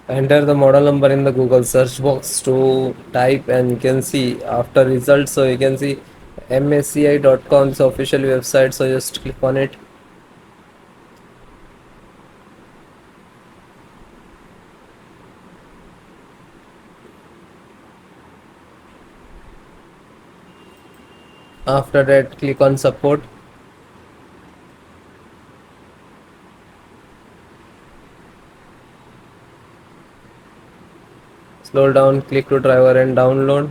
Enter the model number in the Google search box to type, and you can see after results. So you can see msci.com's official website, so just click on it. After that, click on support. Scroll down, click to driver and download.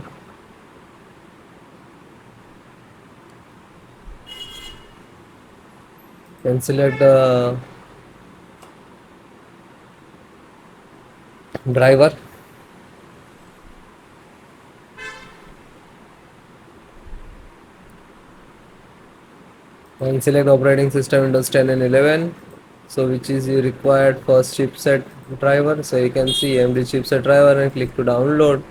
Then select the driver. And select operating system Windows 10 and 11. So which is your required first chipset driver. So you can see AMD chipset driver and click to download.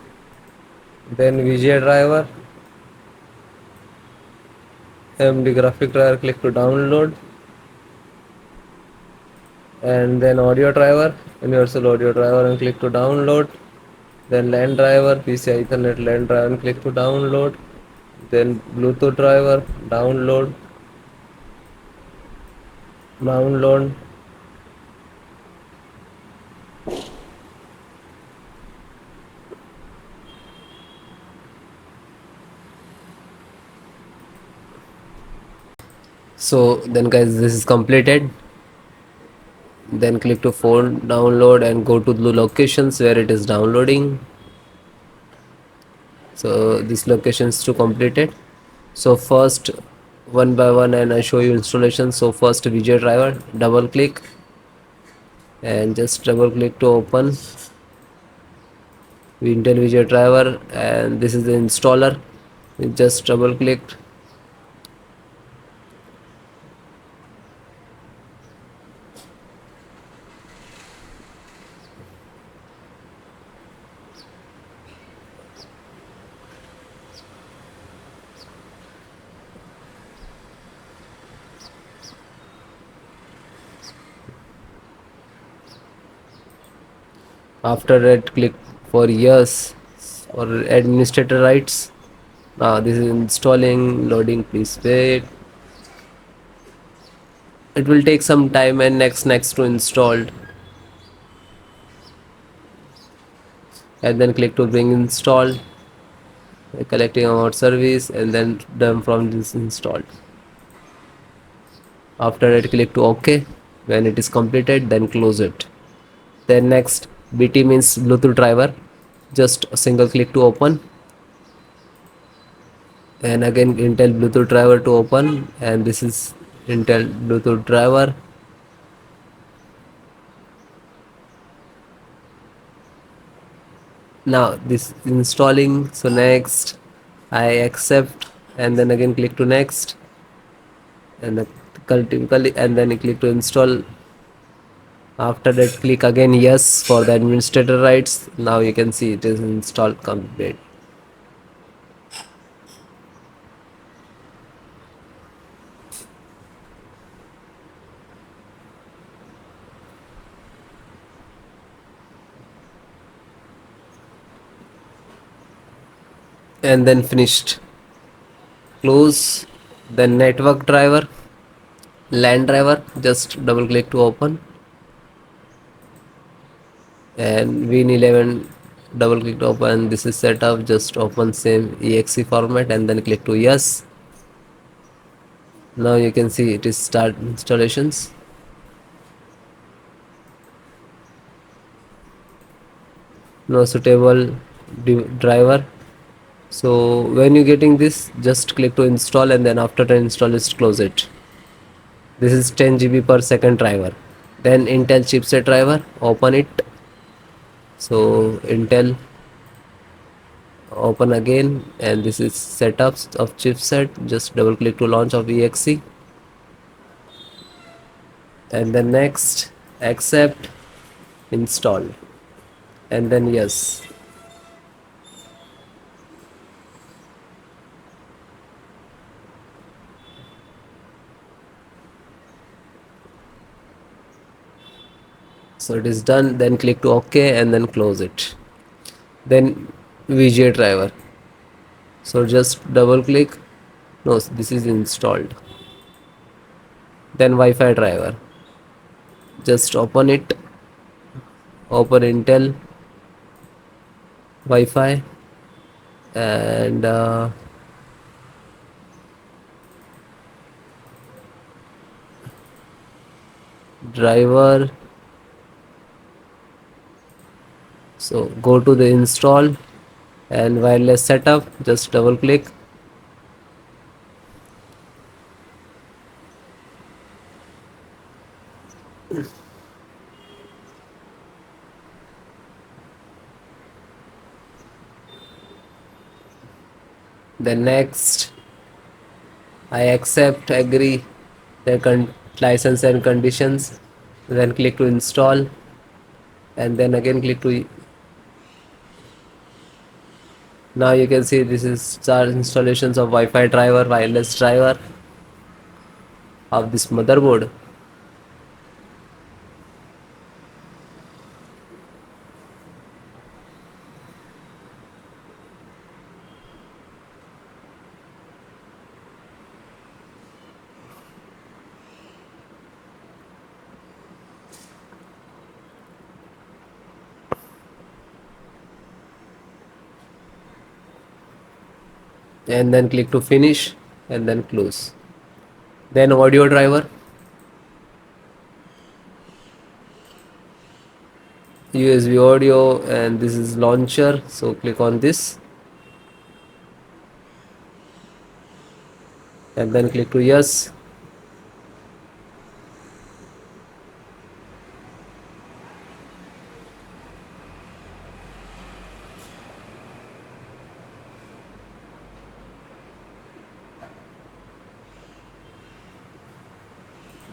Then VGA driver, AMD graphic driver, click to download. And then audio driver, universal audio driver, and click to download. Then LAN driver, PCI Ethernet LAN driver, and click to download. Then Bluetooth driver, download. So then guys, this is completed. Then click to phone download and go to the locations where it is downloading. So this location is to completed. So first, one by one, and I show you installation. So first VGA driver, double click and just double click to open Intel VGA driver, and this is the installer. You just double clicked. After that, click for yes or administrator rights. Now this is installing, loading, please wait. It will take some time, and next to installed, and then click to bring installed, collecting about service, and then done from this installed. After that, click to OK. When it is completed, then close it. Then next, BT means Bluetooth driver. Just a single click to open, and again Intel Bluetooth driver to open, and this is Intel Bluetooth driver. Now this is installing. So next, I accept, and then again click to next, and typically, and then you click to install. After that, click again yes for the administrator rights. Now you can see it is installed complete. And then finished. Close. Then network driver, LAN driver, just double click to open, and Win11, double click to open. This is set up, just open same exe format, and then click to yes. Now you can see it is start installations. No suitable driver. So when you getting this, just click to install, and then after the install, just close it. This is 10 GB per second driver. Then Intel chipset driver, open it. So Intel, open again, and this is setups of chipset. Just double click to launch of exe, and then next, accept, install, and then yes. So it is done, then click to OK and then close it. Then VGA driver, so just double click. No, this is installed. Then Wi-Fi driver, just open it, open Intel Wi-Fi, and driver. So go to the install and wireless setup, just double click. Then next, I accept, agree the license and conditions. Then click to install, and then again click to. Now you can see this is our installations of Wi-Fi driver, wireless driver of this motherboard. And then click to finish and then close. Then audio driver, USB audio, and this is launcher, so click on this and then click to yes.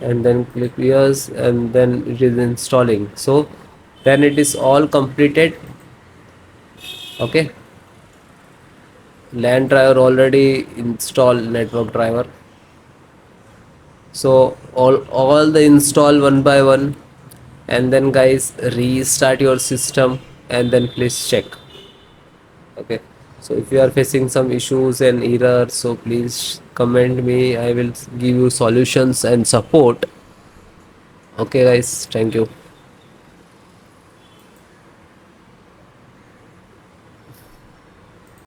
And then click yes, and then it is installing. So then it is all completed. Okay, LAN driver already installed, network driver. So all the install one by one, and then guys restart your system and then please check. Okay, so if you are facing some issues and errors, so please comment me, I will give you solutions and support. Okay guys, thank you.